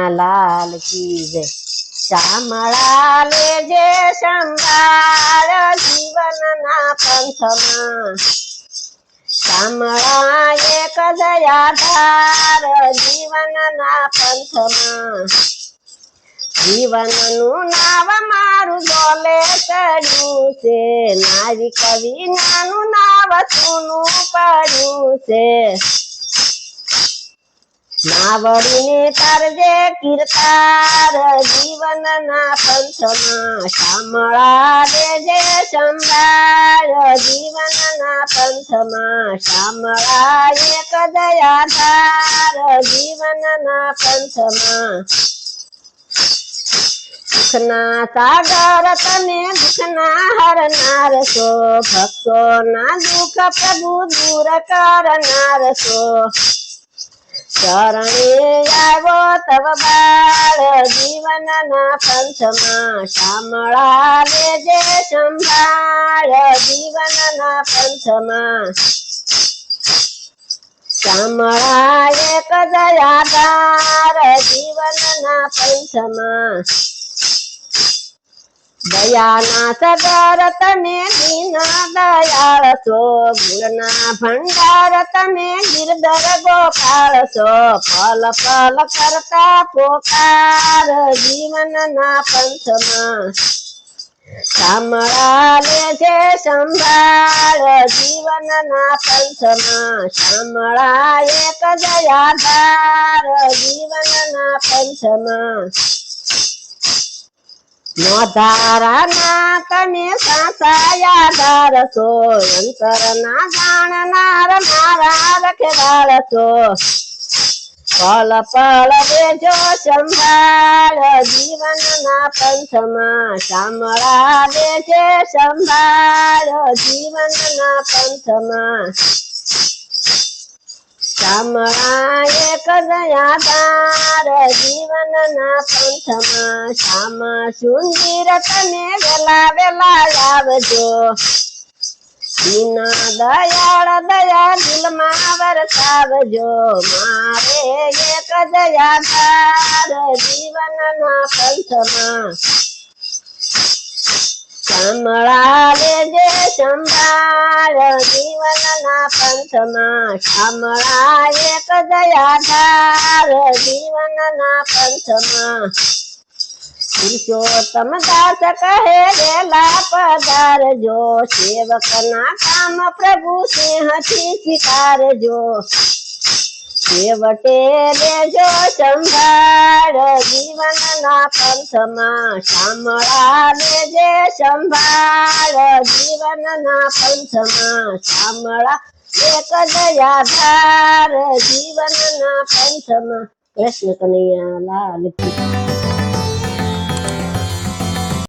કનૈયા લાલ કી જય। શામળા લેજે સંભાળ જીવનના પંથમાં, શામળા એક દયાધાર જીવનના પંથમાં। જીવનનું નાવ મારું ડોલે ચડ્યું છે, નારી કવિનાનું નાવ સૂનું પડ્યું છે। નાવડીને તારજે કીર્તાર જીવનના પંથમાં, શામળા લેજે સંભાળ જીવનના પંથમાં। શામળા એક દયાધાર જીવનના પંથમાં। સુખના સાગર તમે દુઃખના હરનાર છો, ભક્તોના દુઃખ પ્રભુ દૂર કરનાર છો। શરણે આવ્યો તવ બાળ જીવનના પંથમાં, શામળા લેજે સંભાળ જીવનના પંથમાં। શામળા એક દયાધાર જીવનના પંથમાં। દયાના સગર તમે દીન દયાળ છો, ગુણના ભંડાર તમે ગિરધર ગોપાળ છો। પલ પલ કરતા પોકાર જીવનના પંથમાં, શામળા લેજે સંભાળ જીવનના પંથમાં। શામળા એક દયાધાર જીવનના પંથમાં। નોધારાના તમે સાસાયાધાર છો, અંતરના જાણનાર મારા રખેવાળ છો। પલ પલ દેજો સંભાળ જીવનના પંથમાં, શામળા લેજે સંભાળ જીવનના પંથમાં। શામળા એક દયાધાર જીવનના પંથમાં। શ્યામા સુંદર તમે વેલા વેલા આવજો, દીના દયાળ દયા દિલમાં વરસાવજો। મારે એક દયાધાર જીવનના પંથમાં, શામળા લેજે સંભાળ જીવનના પંથમાં। શામળા એક દયાધાર જીવનના પંથમાં। પુરુષોત્તમ દાસ કહે વેલા પધારજો, સેવકના કામ પ્રભુ સિંહથી સ્વીકારજો। છેવટે લેજો સંભાળ જીવનના પંથમાં, શામળા લેજે સંભાળ જીવનના પંથમાં। શામળા એક દયાધાર જીવનના પંથમાં। કૃષ્ણ કનૈયા લાલ કી।